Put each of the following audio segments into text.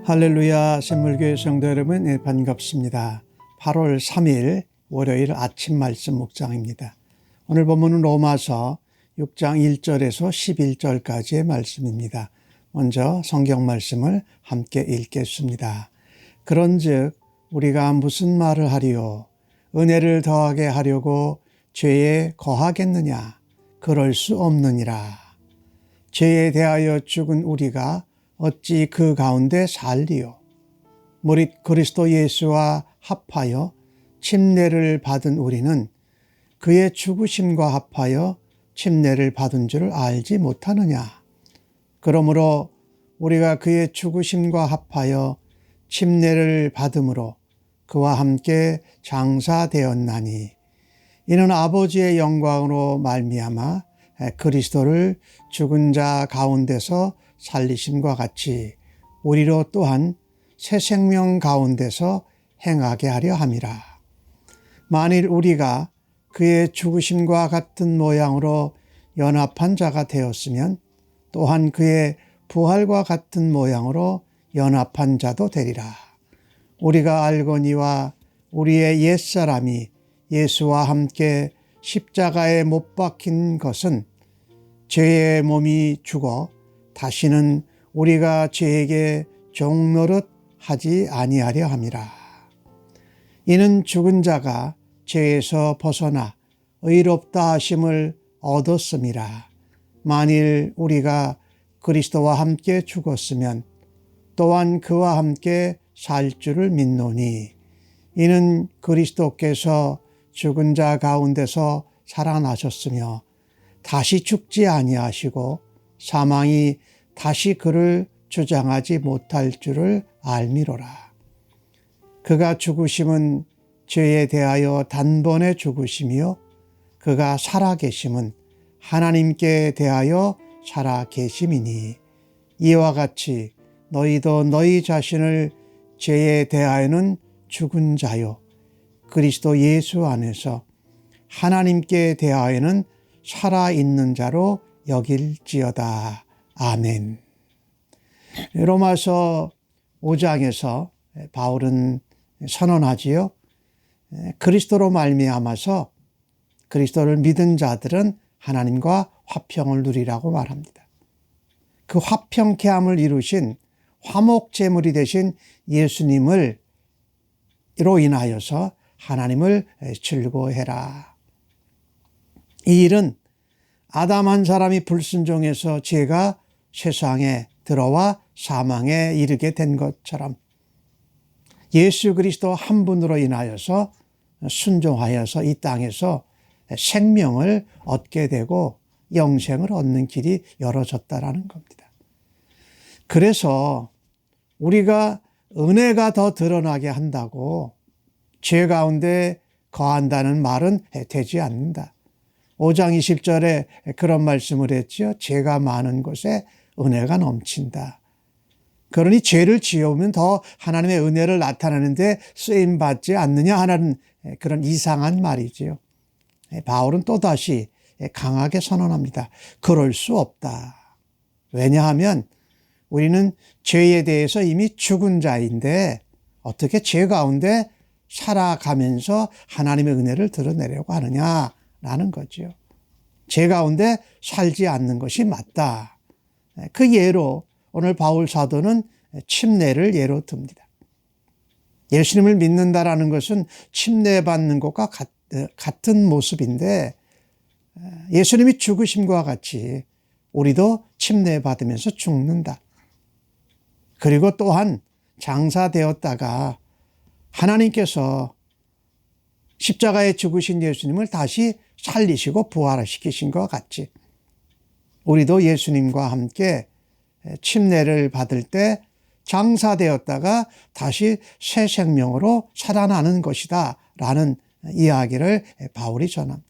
할렐루야, 샘물교회 성도 여러분, 반갑습니다. 8월 3일 월요일 아침 말씀 묵상입니다. 오늘 본문은 로마서 6장 1절에서 11절까지의 말씀입니다. 먼저 성경 말씀을 함께 읽겠습니다. 그런즉 우리가 무슨 말을 하리요? 은혜를 더하게 하려고 죄에 거하겠느냐? 그럴 수 없느니라. 죄에 대하여 죽은 우리가 어찌 그 가운데 살리요? 무릇 그리스도 예수와 합하여 침례를 받은 우리는 그의 죽으심과 합하여 침례를 받은 줄을 알지 못하느냐? 그러므로 우리가 그의 죽으심과 합하여 침례를 받음으로 그와 함께 장사되었나니 이는 아버지의 영광으로 말미암아 그리스도를 죽은 자 가운데서 살리심과 같이 우리로 또한 새 생명 가운데서 행하게 하려 함이라. 만일 우리가 그의 죽으심과 같은 모양으로 연합한 자가 되었으면 또한 그의 부활과 같은 모양으로 연합한 자도 되리라. 우리가 알거니와 우리의 옛사람이 예수와 함께 십자가에 못 박힌 것은 죄의 몸이 죽어 다시는 우리가 죄에게 종노릇 하지 아니하려 함이라. 이는 죽은 자가 죄에서 벗어나 의롭다 하심을 얻었음이라. 만일 우리가 그리스도와 함께 죽었으면 또한 그와 함께 살 줄을 믿노니 이는 그리스도께서 죽은 자 가운데서 살아나셨으며 다시 죽지 아니하시고 사망이 다시 그를 주장하지 못할 줄을 알미로라. 그가 죽으심은 죄에 대하여 단번에 죽으심이요 그가 살아계심은 하나님께 대하여 살아계심이니 이와 같이 너희도 너희 자신을 죄에 대하여는 죽은 자요 그리스도 예수 안에서 하나님께 대하여는 살아있는 자로 여길지어다. 아멘. 로마서 5장에서 바울은 선언하지요. 그리스도로 말미암아서 그리스도를 믿은 자들은 하나님과 화평을 누리라고 말합니다. 그 화평케 함을 이루신 화목제물이 되신 예수님을 로 인하여서 하나님을 즐거워해라. 이 일은 아담 한 사람이 불순종해서 죄가 세상에 들어와 사망에 이르게 된 것처럼 예수 그리스도 한 분으로 인하여서 순종하여서 이 땅에서 생명을 얻게 되고 영생을 얻는 길이 열어졌다라는 겁니다. 그래서 우리가 은혜가 더 드러나게 한다고 죄 가운데 거한다는 말은 되지 않는다. 5장 20절에 그런 말씀을 했죠. 죄가 많은 곳에 은혜가 넘친다. 그러니 죄를 지어오면 더 하나님의 은혜를 나타내는데 쓰임받지 않느냐 하는 그런 이상한 말이지요. 바울은 또다시 강하게 선언합니다. 그럴 수 없다. 왜냐하면 우리는 죄에 대해서 이미 죽은 자인데 어떻게 죄 가운데 살아가면서 하나님의 은혜를 드러내려고 하느냐라는 거죠. 죄 가운데 살지 않는 것이 맞다. 그 예로 오늘 바울 사도는 침례를 예로 듭니다. 예수님을 믿는다라는 것은 침례받는 것과 같은 모습인데 예수님이 죽으심과 같이 우리도 침례받으면서 죽는다. 그리고 또한 장사되었다가 하나님께서 십자가에 죽으신 예수님을 다시 살리시고 부활시키신 것 같이 우리도 예수님과 함께 침례를 받을 때 장사되었다가 다시 새 생명으로 살아나는 것이다 라는 이야기를 바울이 전합니다.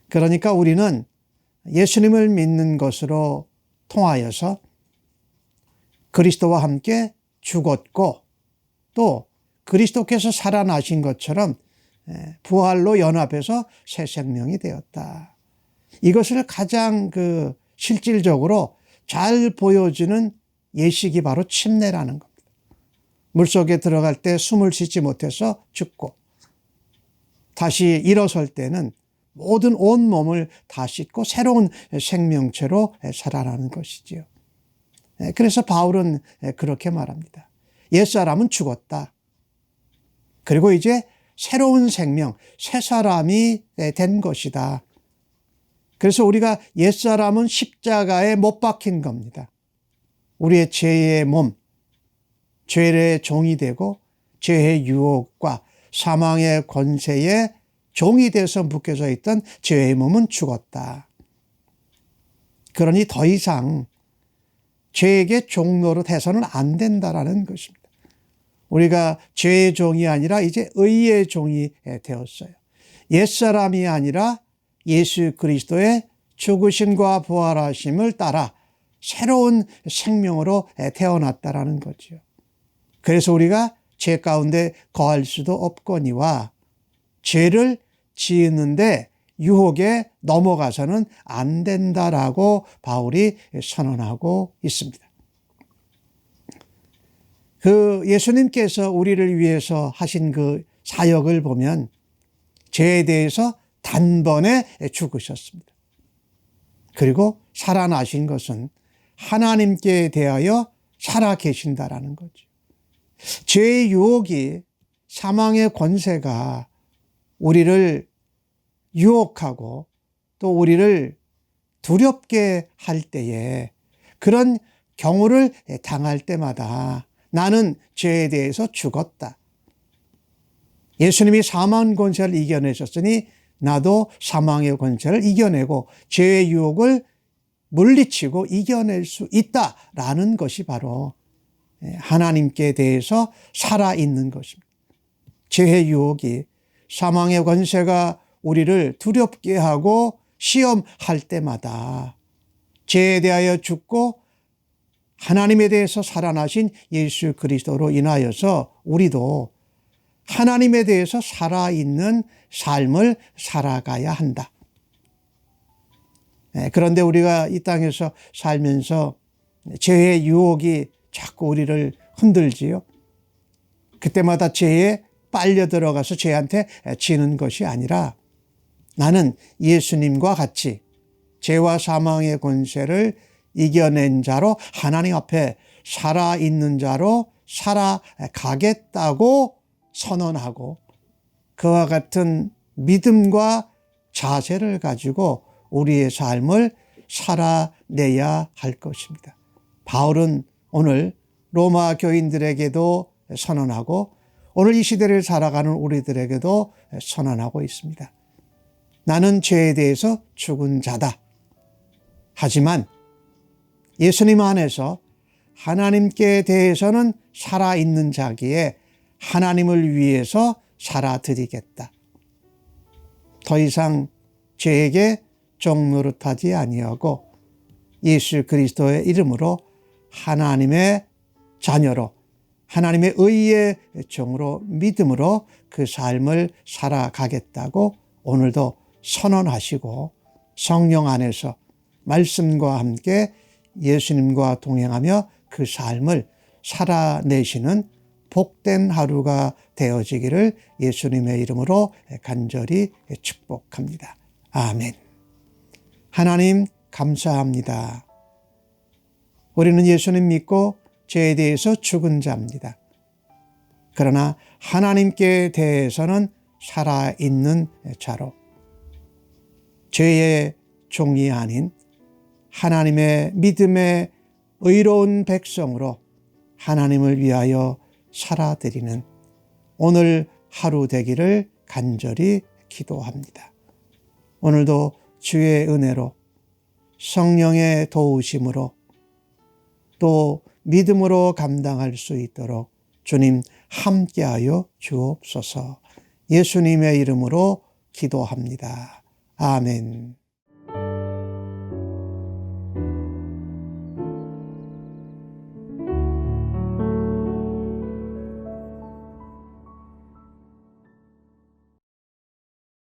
그러니까 우리는 예수님을 믿는 것으로 통하여서 그리스도와 함께 죽었고 또 그리스도께서 살아나신 것처럼 부활로 연합해서 새 생명이 되었다. 이것을 가장 실질적으로 잘 보여주는 예식이 바로 침례라는 겁니다. 물속에 들어갈 때 숨을 쉬지 못해서 죽고 다시 일어설 때는 모든 온몸을 다 씻고 새로운 생명체로 살아나는 것이지요. 그래서 바울은 그렇게 말합니다. 옛사람은 죽었다. 그리고 이제 새로운 생명, 새 사람이 된 것이다. 그래서 우리가 옛사람은 십자가에 못 박힌 겁니다. 우리의 죄의 몸, 죄의 종이 되고 죄의 유혹과 사망의 권세에 종이 돼서 묶여져 있던 죄의 몸은 죽었다. 그러니 더 이상 죄에게 종노릇 해서는 안 된다라는 것입니다. 우리가 죄의 종이 아니라 이제 의의 종이 되었어요. 옛사람이 아니라 예수 그리스도의 죽으심과 부활하심을 따라 새로운 생명으로 태어났다라는 거죠. 그래서 우리가 죄 가운데 거할 수도 없거니와 죄를 지었는데 유혹에 넘어가서는 안 된다라고 바울이 선언하고 있습니다. 그 예수님께서 우리를 위해서 하신 그 사역을 보면 죄에 대해서 단번에 죽으셨습니다. 그리고 살아나신 것은 하나님께 대하여 살아 계신다라는 거죠. 죄의 유혹이, 사망의 권세가 우리를 유혹하고 또 우리를 두렵게 할 때에, 그런 경우를 당할 때마다 나는 죄에 대해서 죽었다. 예수님이 사망 권세를 이겨내셨으니 나도 사망의 권세를 이겨내고 죄의 유혹을 물리치고 이겨낼 수 있다라는 것이 바로 하나님께 대해서 살아있는 것입니다. 죄의 유혹이, 사망의 권세가 우리를 두렵게 하고 시험할 때마다 죄에 대하여 죽고 하나님에 대해서 살아나신 예수 그리스도로 인하여서 우리도 하나님에 대해서 살아있는 삶을 살아가야 한다. 그런데 우리가 이 땅에서 살면서 죄의 유혹이 자꾸 우리를 흔들지요. 그때마다 죄에 빨려 들어가서 죄한테 지는 것이 아니라 나는 예수님과 같이 죄와 사망의 권세를 이겨낸 자로 하나님 앞에 살아있는 자로 살아가겠다고 선언하고 그와 같은 믿음과 자세를 가지고 우리의 삶을 살아내야 할 것입니다. 바울은 오늘 로마 교인들에게도 선언하고 오늘 이 시대를 살아가는 우리들에게도 선언하고 있습니다. 나는 죄에 대해서 죽은 자다. 하지만 예수님 안에서 하나님께 대해서는 살아있는 자기에 하나님을 위해서 살아드리겠다. 더 이상 죄에게 종노릇하지 아니하고 예수 그리스도의 이름으로 하나님의 자녀로, 하나님의 의의 종으로, 믿음으로 그 삶을 살아가겠다고 오늘도 선언하시고 성령 안에서 말씀과 함께 예수님과 동행하며 그 삶을 살아내시는 복된 하루가 되어지기를 예수님의 이름으로 간절히 축복합니다. 아멘. 하나님 감사합니다. 우리는 예수님 믿고 죄에 대해서 죽은 자입니다. 그러나 하나님께 대해서는 살아있는 자로 죄의 종이 아닌 하나님의 믿음의 의로운 백성으로 하나님을 위하여 살아드리는 오늘 하루 되기를 간절히 기도합니다. 오늘도 주의 은혜로 성령의 도우심으로 또 믿음으로 감당할 수 있도록 주님 함께하여 주옵소서. 예수님의 이름으로 기도합니다. 아멘.